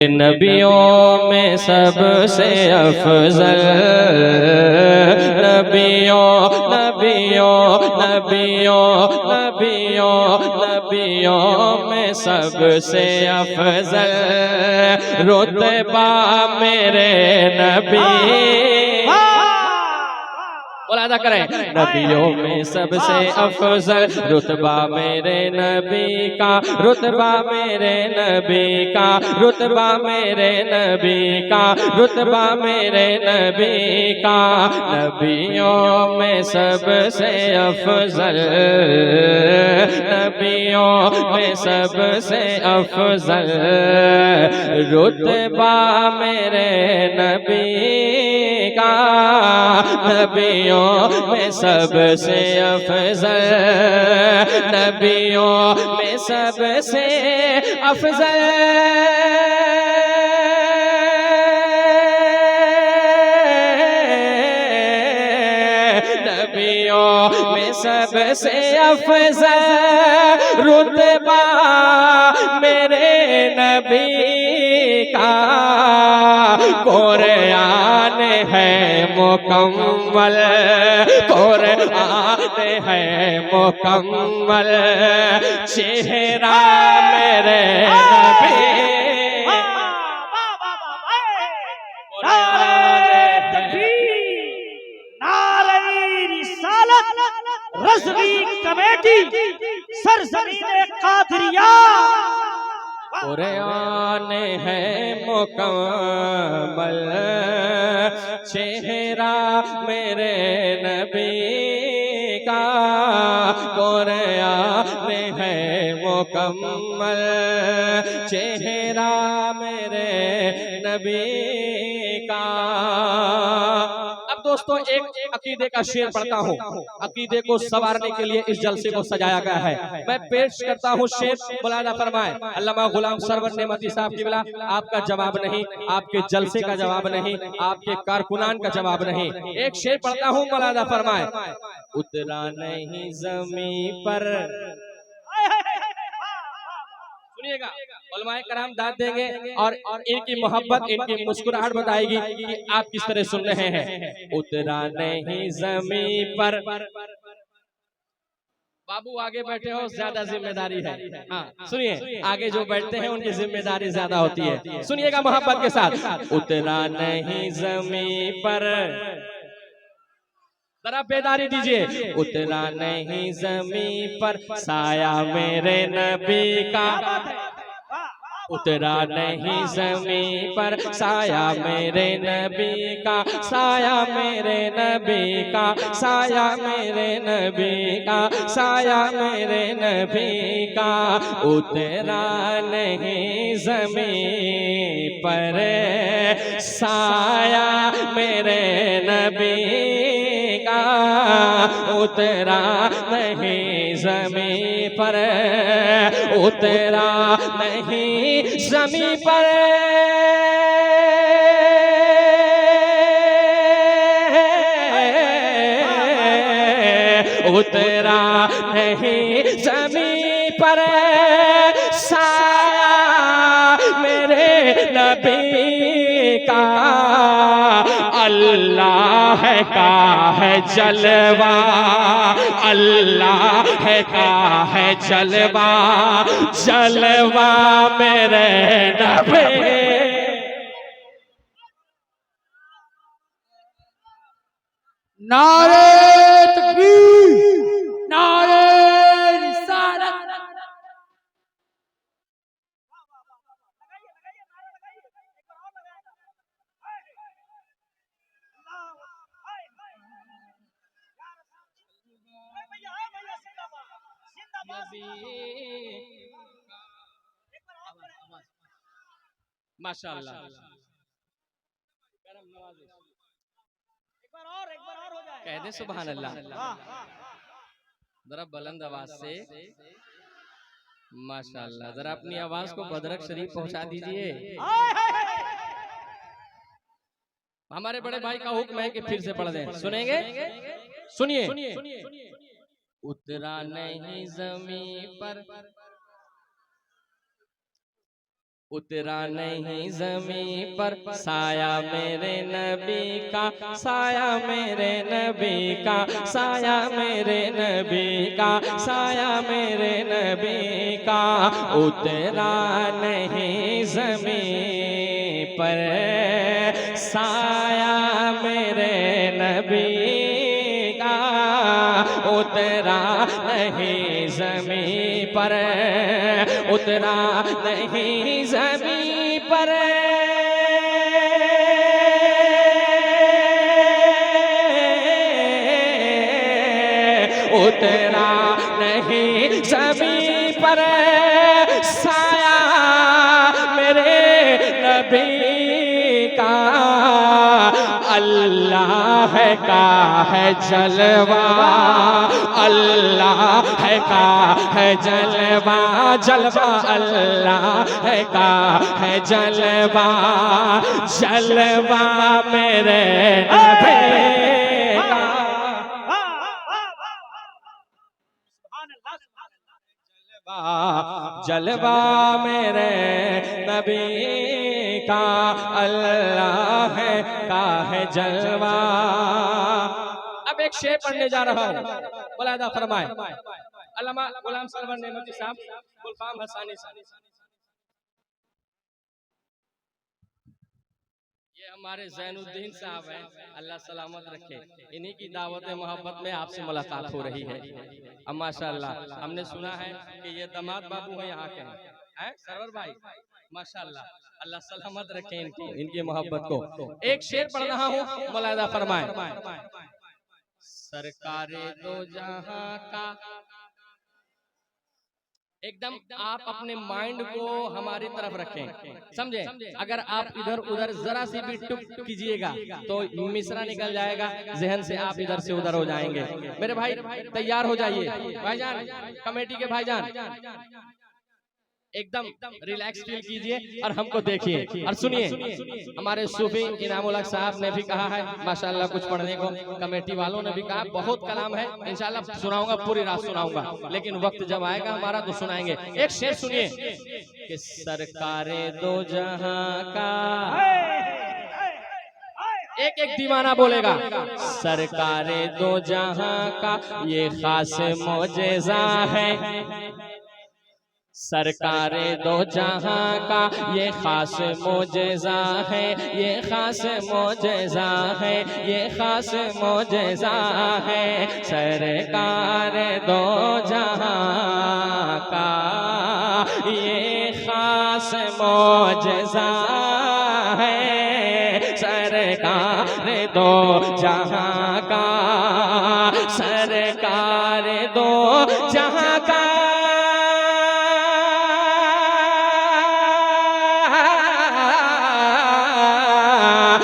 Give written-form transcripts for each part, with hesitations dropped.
नबियों में सबसे अफजल नबियों नबियों नबियों नबियों नबियों में सबसे अफजल रुतबा मेरे नबी। बोला अदा करें। नबियों में सबसे अफजल रुतबा मेरे नबी का, रुतबा मेरे नबी का, रुतबा मेरे नबी का, रुतबा मेरे नबी का। नबियों में सबसे अफजल, नबियों में सबसे अफजल रुतबा मेरे नबी का। नबियों में सबसे अफजल, नबियों में सबसे अफजल नबियों में सबसे अफजल रुतबा मेरे नबी का। कुरान है मुकम्मल, कुरान है मुकम्मल चेहरा मेरे नबी। रज़वी कमेटी सरज़मीन कादरिया। कुरान है मुकम्मल चेहरा मेरे नबी का। कुरान है मुकम्मल चेहरा मेरे नबी का। दोस्तों एक अकीदे का शेर पढ़ता हूँ। अकीदे को संवारने के लिए इस जलसे को सजाया गया है। मैं पेश करता हूँ शेर, मौलाना फरमाए। अल्लामा गुलाम सरवर नेमती साहब की बिला आपका जवाब नहीं, आपके जलसे का जवाब नहीं, आपके कारकुनान का जवाब नहीं। एक शेर पढ़ता हूँ, मौलाना फरमाए। उतरा नहीं जमीन पर, सुनिएगा, उलमाए कराम दाद देंगे और इनकी मोहब्बत, इनकी मुस्कुराहट बताएगी कि आप किस तरह सुन रहे हैं। उतरा नहीं जमीन पर, बाबू आगे बैठे हो ज्यादा जिम्मेदारी है। हाँ सुनिए, आगे जो बैठते हैं उनकी जिम्मेदारी ज्यादा होती है। सुनिएगा मोहब्बत के साथ। उतरा नहीं जमीन पर, जरा बेदारी दीजिए। उतरा नहीं जमीन पर साया मेरे नबी का। उतरा नहीं जमीन पर साया मेरे नबी का, साया मेरे नबी का, साया मेरे नबी का, साया मेरे नबी का। उतरा नहीं जमीन पर साया मेरे नबी का। उतरा नहीं जमीन पर, उतरा नहीं जमीन पर उतरा नहीं जमीन पर साया मेरे नबी का। अल्लाह का है जलवा, अल्लाह का है जलवा, जलवा मेरे नबी। नारे तकबीर, नारे रिसालत। माशाअल्लाह, एक बार और हो जाए। कह दे सुभान अल्लाह। जरा बुलंद आवाज से माशाअल्लाह। जरा अपनी आवाज को बदरक शरीफ पहुंचा दीजिए। हमारे बड़े भाई का हुक्म है कि फिर से पढ़ दें, सुनेंगे? सुनिए। उतरा नहीं जमीन पर उतरा नहीं ज़मीं पर साया मेरे नबी का, साया मेरे नबी का, साया मेरे नबी का, साया मेरे नबी का। उतरा नहीं ज़मीं पर साया मेरे नबी का, उतरा नहीं ज़मीं पर, उतरा नहीं ज़मीं पर। उतरा नहीं ज़मीं पर साया मेरे नबी का। अल्लाह का है जलवा, अल्लाह का है जलवा, जलवा अल्लाह का है जलवा, जलवा मेरे नबी का। जलवा मेरे नबी का, अल्लाह का है जलवा। अब एक शेर पढ़ने जा रहा हूँ, मुलाहिजा फरमाए। अल्लामा गुलाम सरवर नेमती साहब, गुलफाम हसानी साहब, ये हमारे ज़ैनुद्दीन साहब हैं, अल्लाह सलामत रखे। इन्हीं की दावत मोहब्बत में आपसे मुलाकात हो रही है। अब माशाअल्लाह हमने सुना है कि ये दामाद बाबू हैं यहाँ के, हैं सरवर भाई, माशाअल्लाह अल्लाह सलामत रखे इनको, इनकी मोहब्बत को। एक शेर पढ़ रहा हूँ, मुलाहिजा फरमाए। सरकारे दो जहां का, एकदम आप अपने माइंड को हमारी तरफ रखें, समझे। अगर आप इधर उधर जरा सी भी टुक कीजिएगा तो मिसरा निकल जाएगा जहन से, आप इधर से उधर हो जाएंगे। मेरे भाई तैयार हो जाइए, भाईजान कमेटी के भाईजान एकदम रिलैक्स फील कीजिए और हमको देखिए और सुनिए। हमारे सूफी इनामुल हक साहब ने भी कहा है माशाअल्लाह कुछ पढ़ने को, कमेटी वालों ने भी कहा बहुत कलाम है, इंशाअल्लाह सुनाऊंगा, पूरी रात सुनाऊंगा, लेकिन वक्त जब आएगा हमारा तो सुनाएंगे। एक शेर सुनिए कि सरकारे दो जहां का, एक एक दीवाना बोलेगा, सरकारे दो जहां का ये खास मौजेज़ा है, सरकारे दो जहां का ये खास मौजेज़ा है, ये खास मौजेज़ा है, ये खास मौजेज़ा है। सरकार दो जहां का ये खास मौजेज़ा है, सरकार दो जहां का, सरकार दो जहां का।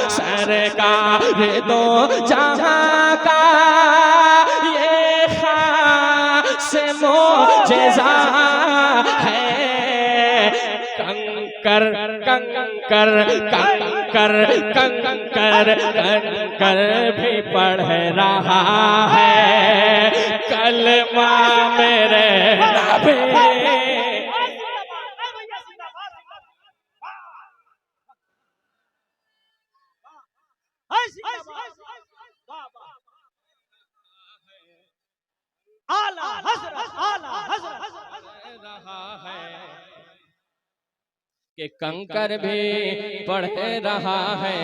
सरकार दो जहां का ये खास मौजेज़ा है, कंकर कंकर कंकर कंकर कंकर भी पढ़ रहा है कलमा मेरे नबी। आला हज़रत, आला हज़रत रहा है कि कंकर भी पढ़ रहा है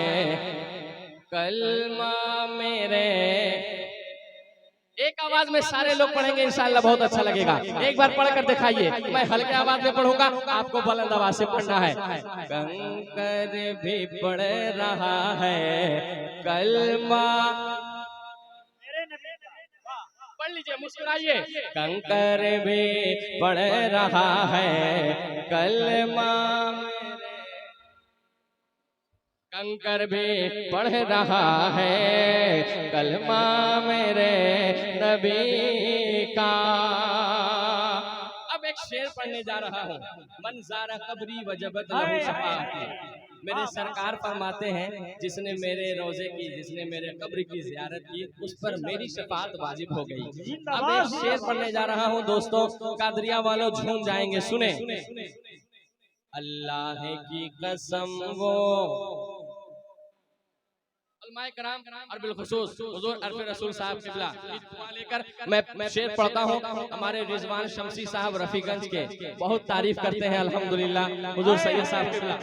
कलमा मेरे। एक आवाज में सारे लोग पढ़ेंगे इंशाअल्लाह, बहुत अच्छा लगेगा। एक बार पढ़कर दिखाइए, मैं हल्के आवाज में पढ़ूंगा, आपको बुलंद आवाज से पढ़ना है। कंकर भी पढ़ रहा है कलमा, पढ़ लीजिए, मुस्कुराइए। कंकर भी पढ़ रहा है कलमा, कंकर भी पढ़ रहा है कलमा मेरे नबी का। अब एक शेर पढ़ने जा रहा हूँ, मंज़ारा कब्री वजबत लहू शफाअती। मेरे सरकार फरमाते हैं जिसने मेरे रोजे की, जिसने मेरे कब्र की ज़ियारत की, उस पर मेरी शफाअत वाजिब हो गई। अब एक शेर पढ़ने जा रहा हूँ दोस्तों, कादरिया वालों झूम जाएंगे, सुने। अल्लाह की कसम वो कराम और बिलखुसूस हुजूर अरफ़ रसूल साहब किबला की दुआ लेकर मैं शेर पढ़ता हूँ। हमारे रिजवान शमसी साहब रफीगंज के बहुत तारीफ करते हैं अल्हम्दुलिल्लाह हुजूर सैयद साहब किबला।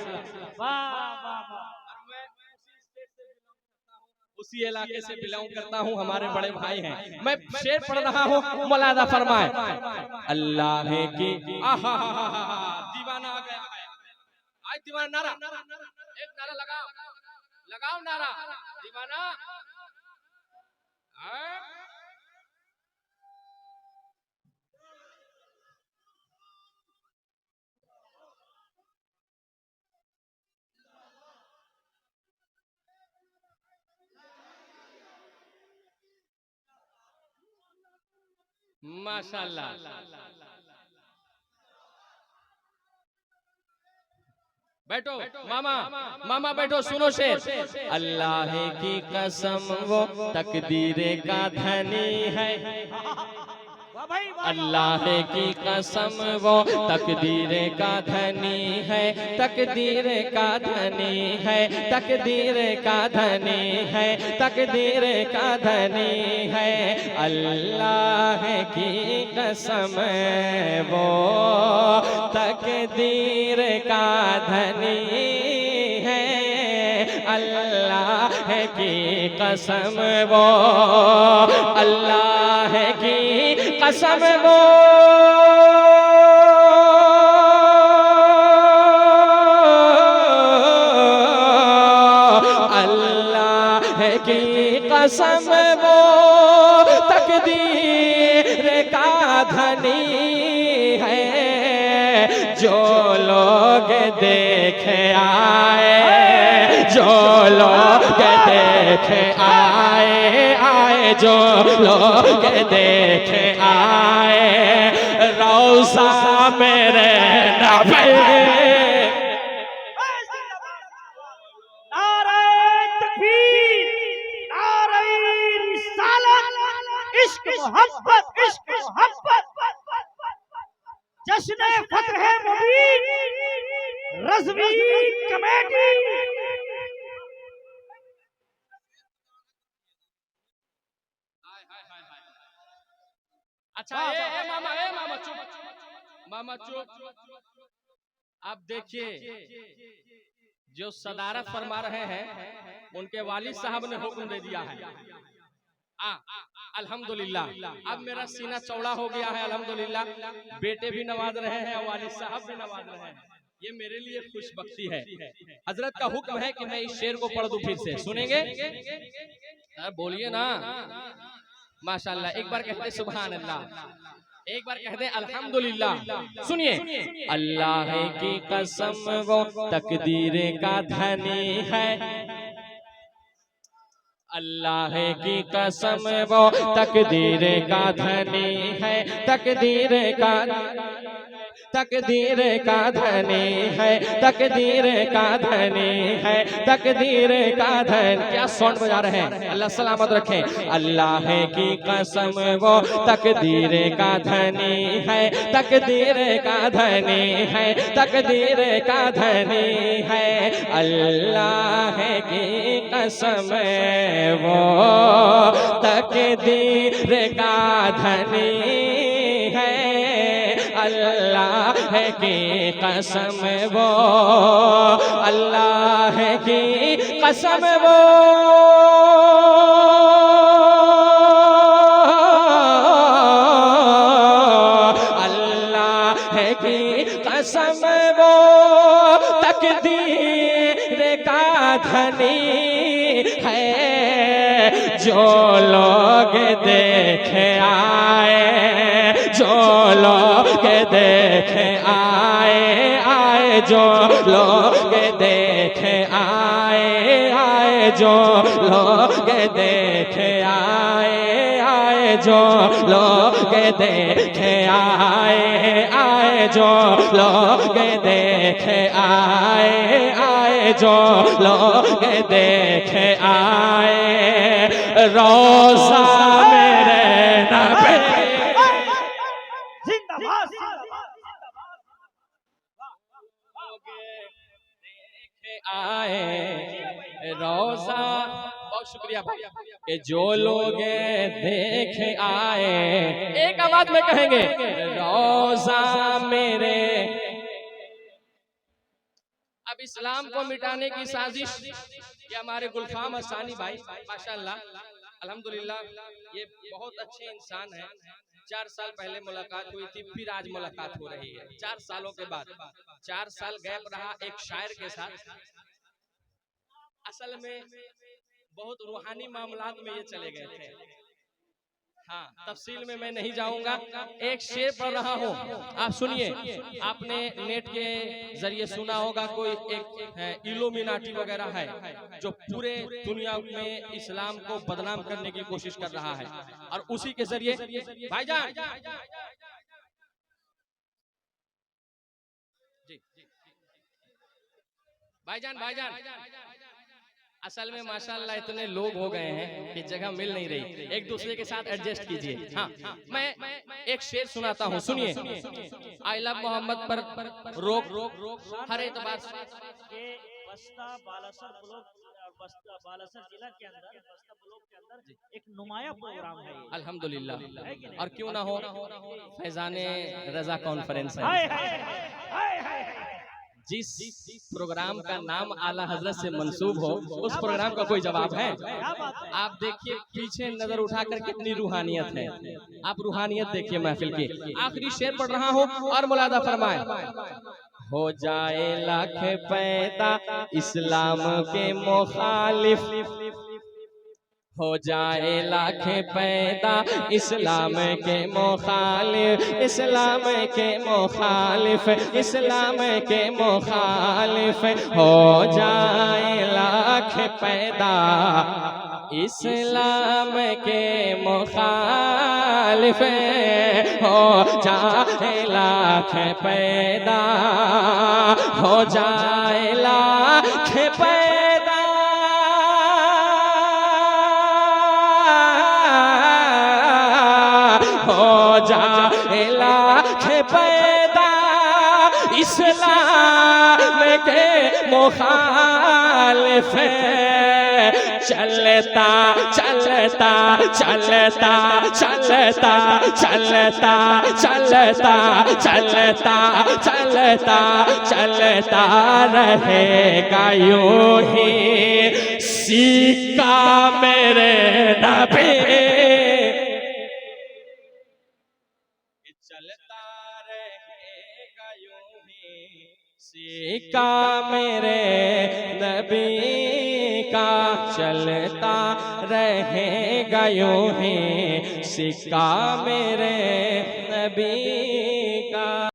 उसी इलाके से बिलोंग करता हूँ, हमारे बड़े भाई हैं। मैं शेर पढ़ रहा हूँ, मुलादा फरमाए। अल्लाह की दीवाना आ गया है, आज दीवाना नारा, एक नारा लगाओ, लगाओ नारा दीवाना। माशाल्लाह, बैठो मामा, मामा बैठो, सुनो शेर। अल्लाह की कसम वो तकदीर का धनी है, अल्लाह की कसम वो तकदीर का धनी है, तकदीर का धनी है, तकदीर का धनी है, तकदीर का धनी है। अल्लाह की कसम वो तकदीर का धनी है, अल्लाह की कसम वो, अल्लाह की कसम वो, अल्लाह की कसम वो तकदीर का धनी है। जो लोग देख आए, जो लोग देख आए, आए जो लोग देख आए रौसा मेरे नबी। नारे तकबीर, नारे रिसालत, इश्क मोहब्बत, इश्क मोहब्बत। जश्न फतह मुबीन रज़वी कमेटी। अच्छा मामा चुप, मामा चुप। आप देखिए, जो सदारत फरमा रहे हैं उनके वालिद साहब ने हुक्म दे दिया है। अल्हम्दुलिल्लाह अब मेरा सीना चौड़ा हो गया है, अल्हम्दुलिल्लाह बेटे भी नवाज रहे हैं, वालिद साहब भी नवाज रहे हैं, ये मेरे लिए खुशबख्ती है। हजरत का हुक्म है कि मैं इस शेर को पढ़ दूं, फिर से सुनेंगे? बोलिए ना माशाल्लाह, एक बार कहते सुभान अल्लाह, एक बार कहते अल्हम्दुलिल्लाह। सुनिए, अल्लाह की कसम वो तकदीर का धनी है, अल्लाह की कसम वो तकदीर का धनी है, तकदीर का, तकदीर का धनी है, तकदीर का धनी है, तकदीर का धन। क्या साउंड बजा रहे हैं, अल्लाह सलामत रखे। अल्लाह की कसम वो तकदीर का धनी है, तकदीर का धनी है, तकदीर का धनी है। अल्लाह की कसम वो तकदीर का धनी है, अल्लाह की कसम वो, अल्लाह की कसम वो, अल्लाह की कसम वो तकदीर का धनी है। जो लोग देख आए, जो लोग देख आए, आए जो लोग देख आए, आए जो लोग देख आए, आए जो लोग देख आए, आए जो लोग देख आए, आए जो लोग देख आए रोज़ा मेरे नबी। जिंदाबाद, आए रोजा, बहुत शुक्रिया भाई, कि जो लोग देख आए, एक आवाज में कहेंगे रोजा मेरे। अब इस्लाम को मिटाने की साजिश ये हमारे गुलफाम हसानी भाई माशाअल्लाह अल्हम्दुलिल्लाह, ये बहुत अच्छे इंसान हैं। 4 साल पहले मुलाकात हुई थी, फिर आज मुलाकात हो रही है 4 सालों के बाद। 4 साल गैप रहा एक शायर के साथ। असल में बहुत रूहानी मामलात में ये चले गए थे। हाँ, तफसील में मैं नहीं जाऊंगा, एक शेर पढ़ रहा हूँ, आप सुनिए। आपने नेट के जरिए सुना होगा, कोई एक इल्यूमिनाटी वगैरह है जो पूरे दुनिया में इस्लाम को बदनाम करने की कोशिश कर रहा है, और उसी के जरिए भाईजान जी भाईजान असल में माशाल्लाह इतने लोग हो गए हैं कि जगह मिल नहीं रही, एक दूसरे के साथ एडजस्ट कीजिए। हाँ, मैं एक शेर सुनाता हूँ, सुनिए। आई लव मोहम्मद पर रोक हर एतबार से। बस्ता बालासर ब्लॉक, बस्ता बालासर जिला के अंदर, बस्ता ब्लॉक के अंदर एक नुमाया प्रोग्राम है अल्हम्दुलिल्लाह, और क्यों ना हो फैजाने रजा कॉन्फ्रेंस है। जिस प्रोग्राम का नाम आला हजरत से मंसूब हो, उस प्रोग्राम का कोई जवाब है? आप देखिए पीछे नजर उठाकर कितनी रूहानियत है, आप रूहानियत देखिए महफिल की। आखिरी शेर पढ़ रहा हूँ और मुलादा फरमाए। हो जाए लाख पैदा इस्लाम के मुखालिफ, हो जाए लाख पैदा इस्लाम के मुखालिफ, इस्लाम के मुखालिफ, इस्लाम के मुखालिफ, हो जाए लाख पैदा इस्लाम के मुखालिफ, हो जाए लाख पैदा, हो जाए लाख पैदा, हो जाए लाख पैदा इस्लाम के मुखालिफ, चलता चलता चलता चलता चलता चलता चलता चलता चलता रहेगा यूं ही सिक्का मेरे नबी, चलता रहेगा यूं ही सिक्का मेरे नबी का, चलता रहेगा यूं ही सिक्का मेरे नबी